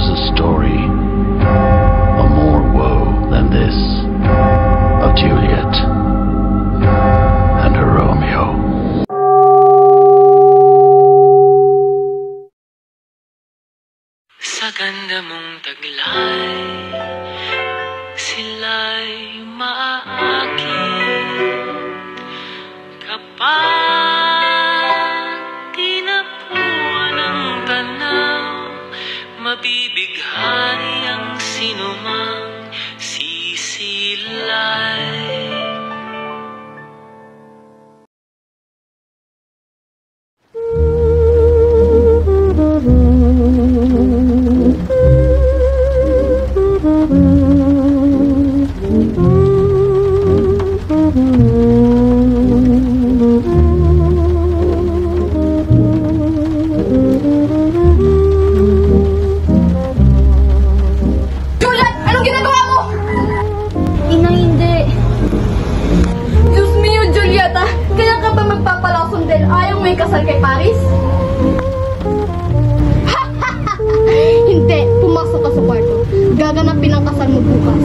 was a story of more woe than this, of Juliet and her Romeo. Sa ganda mong taglay, sila'y maaakin kapag tinapuan ng tanaw, mabibighani ang sinumang sisilay. May kasal kay Paris? Hindi, pumasok ka sa kwarto. Gaganapin ang kasal mo bukas.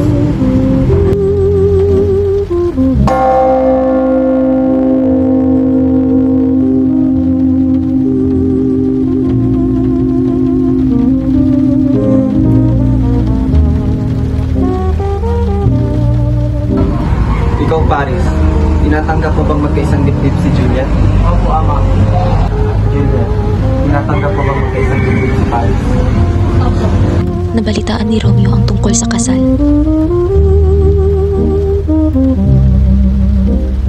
Ikaw, Paris, tinatanggap mo bang magkaisang dibdib si Juliet? Opo, Ama. Juliet, tinatanggap mo bang magkaisang dibdib si Paris? Opo. Nabalitaan ni Romeo ang tungkol sa kasal.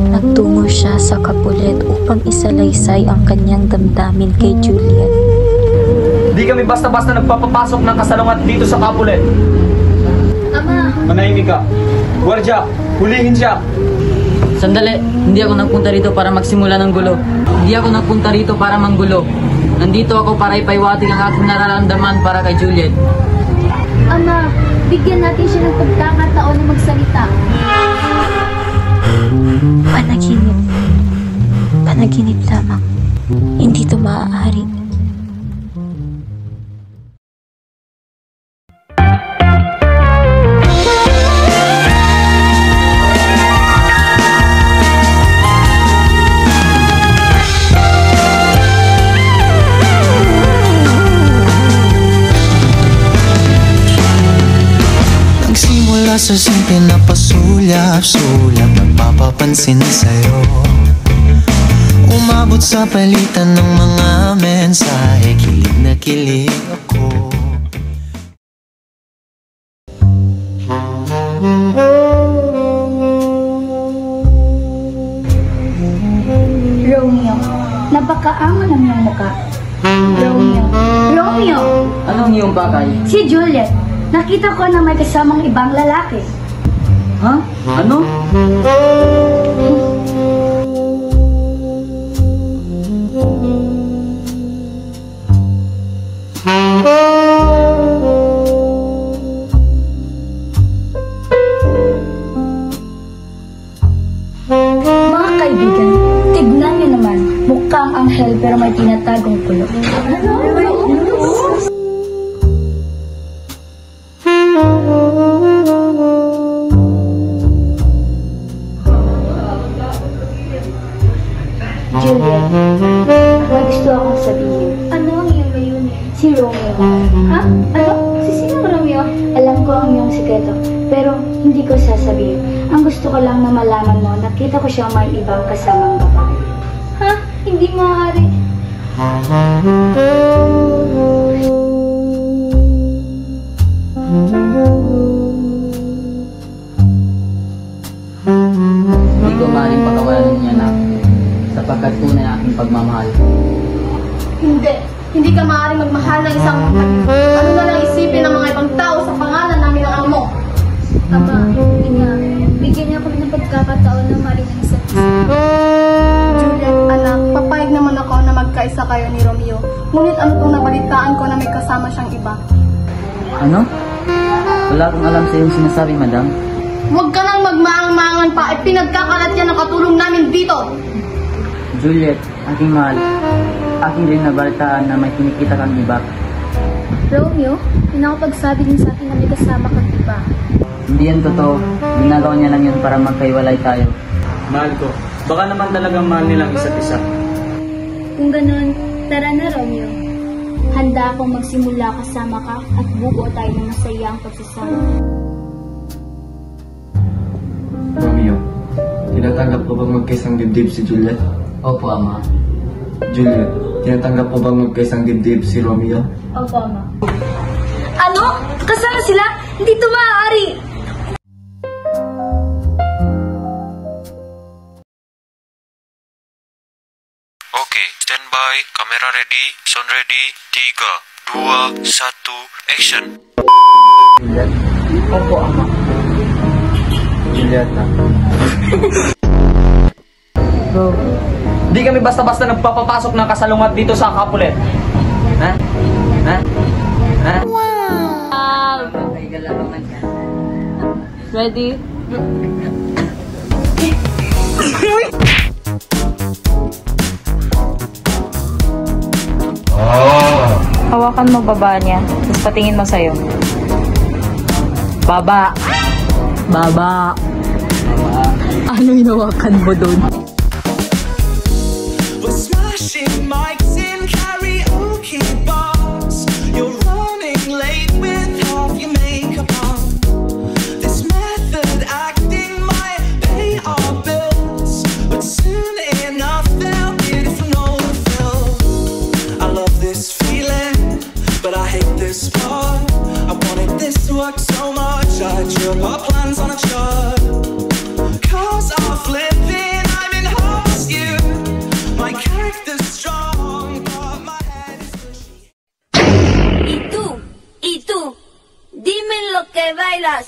Nagtungo siya sa Capulet upang isalaysay ang kanyang damdamin kay Juliet. Di kami basta-basta nagpapapasok ng kasalungat dito sa Capulet. Ama! Manahimik ka. Guardia, hulihin siya. Sandali, hindi ako nagpunta rito para magsimula ng gulo. Hindi ako nagpunta rito para manggulo. Nandito ako para ipaiwatig ang aking nararamdaman para kay Juliet. Ama, bigyan natin siya ng pagkakataon na magsalita. Panaginip. Panaginip lamang. Hindi ito maaari. Sa simple na pasulyap-sulyap, nagpapapansin sa'yo. Umabot sa palitan ng mga mensahe, kilig na kilig ako. Romeo, napakaangon ang iyong mukha. Romeo! Romeo! Anong iyong bagay? Si Juliet. Nakita ko na may kasamang ibang lalaki. Ha? Ano? Mga kaibigan, tignan niyo naman. Mukhang anghel pero may tinatagong kulot. Juliet, may gusto akong sabihin. Ano ang iyong layunin? Si Romeo. Ha? Ano? Si sino Romeo? Alam ko ang iyong sikreto, pero hindi ko sasabihin. Ang gusto ko lang na malaman mo, nakita ko siyang may ibang kasamang babae. Ha? Hindi maaari. Hindi ko maaaring pagkawalan niya na sapagkat tunay ang aking pagmamahal. Hindi. Hindi ka maaaring magmahal ng isang ano na lang isipin ng mga ibang tao sa pangalan namin ng amo. Aba, ina, bigyan niya kami ng pagkakataon na mahalin ang isa't isa. Juliet, anak, papayag naman ako na magkaisa kayo ni Romeo. Ngunit ano itong nabalitaan ko na may kasama siyang iba? Ano? Wala akong alam sa iyong sinasabi, madam. Huwag ka nang magmaang-maangan pa at pinagkakalat yan ang katulong namin dito. Juliet, aking mahal, aking rin nabalitaan na may kinikita kang iba. Romeo, pinakapagsabi din sa akin na may kasama kang iba. Hindi yan totoo. Ginagawa niya lang yun para magkaiwalay tayo. Mahal ko, baka naman talagang mahal nilang isa't isa. Kung ganun, tara na Romeo. Handa akong magsimula kasama ka at bubuo tayo ng masayang pagsasama. Romeo, tinatanggap ko bang magkaisang dibdib si Juliet? Opo, Ama. Juliet, tinatanggap mo bang magkaisang dibdib si Romeo? Opo, Ama. Ano? Kasama sila? Hindi ito maaari! Okay, standby, kamera ready, sound ready, 3, 2, 1, action. Juliet? Opo, Ama. Juliet, Bro, Di kami basta-basta nagpapapasok ng kasalungat dito sa Capulet. Ha? Ha? Ha? ready? Hawakan mo baba niya, tapos patingin mo sa'yo. Baba! Baba! Ano hinawakan mo doon? We're smashing mics in karaoke bars. You're running late with half your makeup on. This method acting might pay our bills, but soon enough they'll get it for no refill. I love this feeling, but I hate this part. I wanted this to work so much, I drew up our plans on a chart. Cars are flipping, I'm in high gear. My character's strong, but my head is mushy. Y tú, dime lo que bailas.